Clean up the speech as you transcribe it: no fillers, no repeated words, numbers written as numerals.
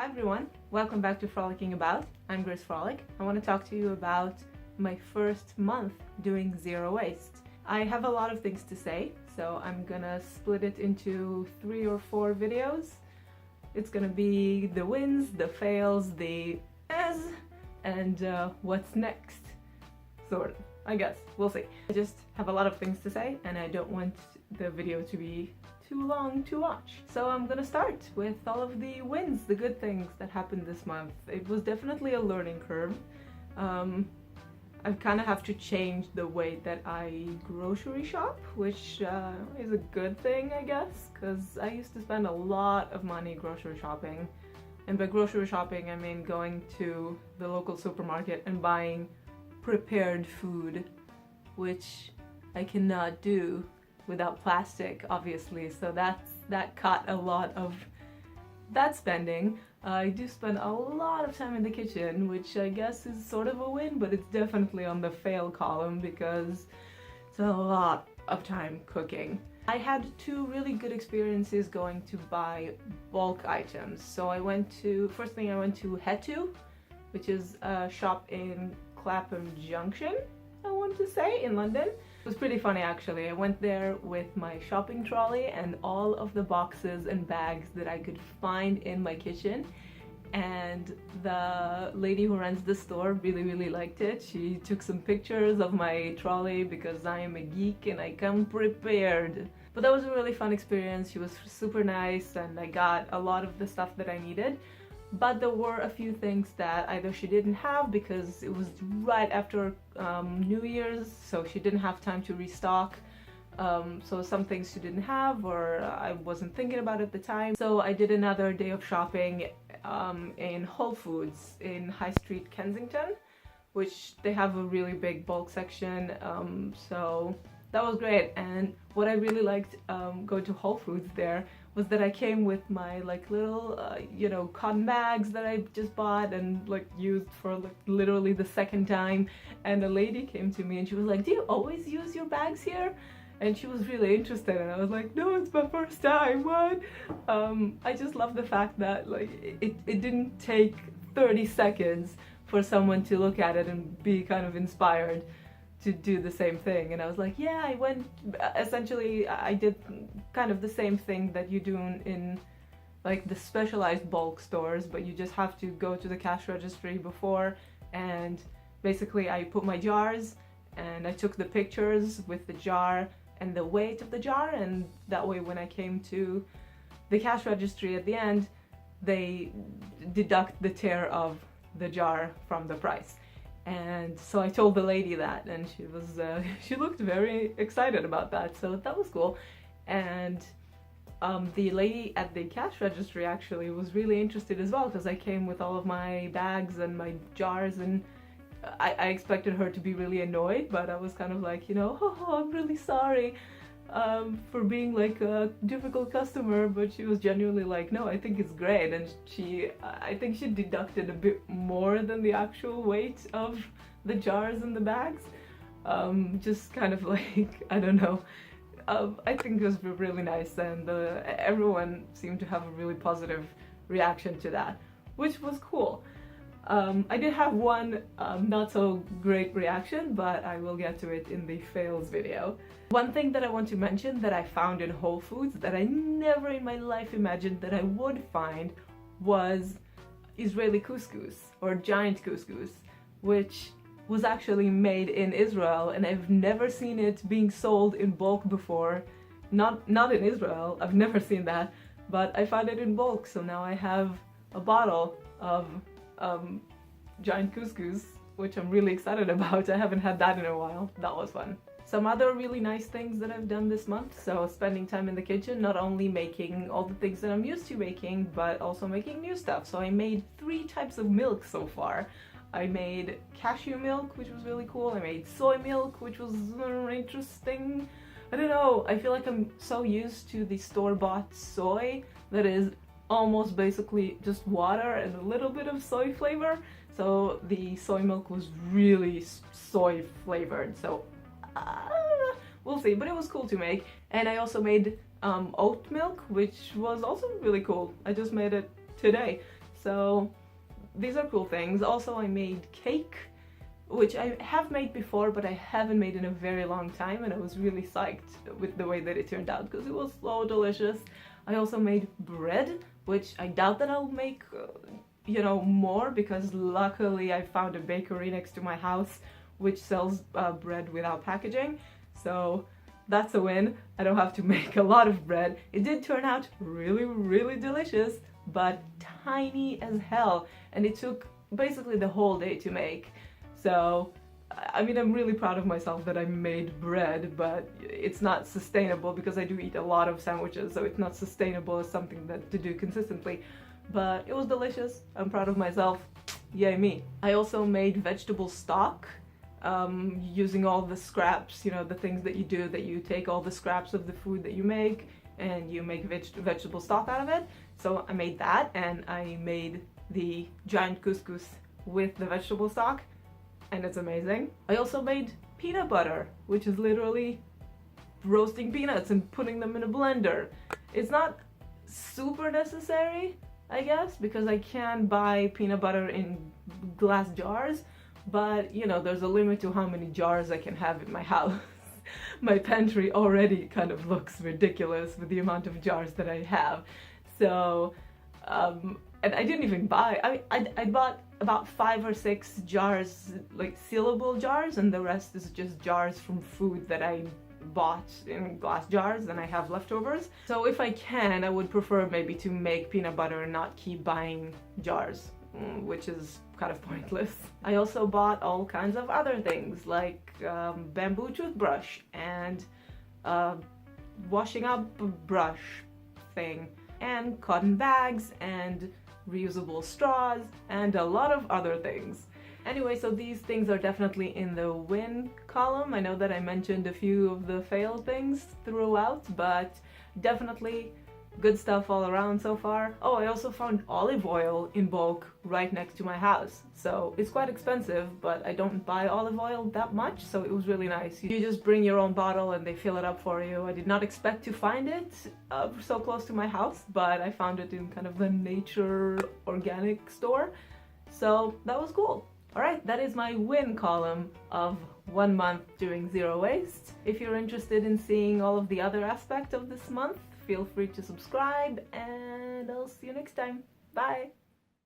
Hi everyone, welcome back to Frolicking About. I'm Grace Frolic. I want to talk to you about my first month doing zero waste. I have a lot of things to say, so I'm gonna split it into 3 or 4 videos. It's gonna be the wins, the fails, the and what's next, sort of, I guess. We'll see. I just have a lot of things to say and I don't want the video to be too long to watch. So I'm gonna start with all of the wins, the good things that happened this month. It was definitely a learning curve. I kind of have to change the way that I grocery shop, which is a good thing, I guess, because I used to spend a lot of money grocery shopping. And by grocery shopping, I mean going to the local supermarket and buying prepared food, which I cannot do without plastic, obviously, so that cut a lot of that spending. I do spend a lot of time in the kitchen, which I guess is sort of a win, but it's definitely on the fail column because it's a lot of time cooking. I had 2 really good experiences going to buy bulk items. So first thing I went to Hetu, which is a shop in Clapham Junction, I want to say, in London. It was pretty funny actually. I went there with my shopping trolley and all of the boxes and bags that I could find in my kitchen, and the lady who runs the store really liked it. She took some pictures of my trolley because I am a geek and I come prepared. But that was a really fun experience. She was super nice and I got a lot of the stuff that I needed. But there were a few things that either she didn't have because it was right after New Year's, so she didn't have time to restock. So some things she didn't have, or I wasn't thinking about it at the time. So I did another day of shopping in Whole Foods in High Street, Kensington, which they have a really big bulk section. So that was great. And what I really liked going to Whole Foods there was that I came with my like little cotton bags that I just bought and like used for like literally the second time, and a lady came to me and she was like, "Do you always use your bags here?" And she was really interested and I was like, "No, it's my first time, what?" I just love the fact that like it didn't take 30 seconds for someone to look at it and be kind of inspired to do the same thing. And I was like, yeah, I did kind of the same thing that you do in like the specialized bulk stores, but you just have to go to the cash registry before, and basically I put my jars and I took the pictures with the jar and the weight of the jar, and that way when I came to the cash registry at the end, they deduct the tear of the jar from the price. And so I told the lady that, and she was she looked very excited about that, so that was cool. And the lady at the cash registry actually was really interested as well, because I came with all of my bags and my jars, and I expected her to be really annoyed, but I was kind of like, oh, I'm really sorry for being like a difficult customer. But she was genuinely like, no, I think it's great. And I think she deducted a bit more than the actual weight of the jars and the bags. Just kind of like, I don't know. I think it was really nice, and everyone seemed to have a really positive reaction to that, which was cool. I did have one not so great reaction, but I will get to it in the fails video. One thing that I want to mention that I found in Whole Foods that I never in my life imagined that I would find was Israeli couscous, or giant couscous, which was actually made in Israel, and I've never seen it being sold in bulk before. Not in Israel, I've never seen that, but I found it in bulk, so now I have a bottle of giant couscous, which I'm really excited about. I haven't had that in a while. That was fun. Some other really nice things that I've done this month, so spending time in the kitchen, not only making all the things that I'm used to making, but also making new stuff. So I made 3 types of milk so far. I made cashew milk, which was really cool. I made soy milk, which was interesting. I don't know, I feel like I'm so used to the store-bought soy that is almost basically just water and a little bit of soy flavor. So the soy milk was really soy flavored, so we'll see, but it was cool to make. And I also made oat milk, which was also really cool. I just made it today. So these are cool things. Also, I made cake, which I have made before, but I haven't made in a very long time, and I was really psyched with the way that it turned out because it was so delicious. I also made bread, which I doubt that I'll make, more, because luckily I found a bakery next to my house which sells bread without packaging, so that's a win. I don't have to make a lot of bread. It did turn out really, really delicious, but tiny as hell, and it took basically the whole day to make. So, I mean, I'm really proud of myself that I made bread, but it's not sustainable because I do eat a lot of sandwiches, so it's not sustainable as something that to do consistently. But it was delicious. I'm proud of myself. Yay me. I also made vegetable stock using all the scraps, the things that you do, that you take all the scraps of the food that you make and you make vegetable stock out of it. So I made that, and I made the giant couscous with the vegetable stock, and it's amazing. I also made peanut butter, which is literally roasting peanuts and putting them in a blender. It's not super necessary, I guess, because I can buy peanut butter in glass jars, but there's a limit to how many jars I can have in my house. My pantry already kind of looks ridiculous with the amount of jars that I have. So, and I didn't even buy, I bought about 5 or 6 jars, like sealable jars, and the rest is just jars from food that I bought in glass jars and I have leftovers. So if I can, I would prefer maybe to make peanut butter and not keep buying jars, which is kind of pointless. I also bought all kinds of other things, like bamboo toothbrush and washing up brush thing, and cotton bags and reusable straws and a lot of other things. Anyway, so these things are definitely in the win column. I know that I mentioned a few of the fail things throughout, but definitely good stuff all around so far. Oh, I also found olive oil in bulk right next to my house. So it's quite expensive, but I don't buy olive oil that much, so it was really nice. You just bring your own bottle and they fill it up for you. I did not expect to find it so close to my house, but I found it in kind of a nature organic store. So that was cool. Alright, that is my win column of 1 month doing zero waste. If you're interested in seeing all of the other aspects of this month, feel free to subscribe, and I'll see you next time. Bye!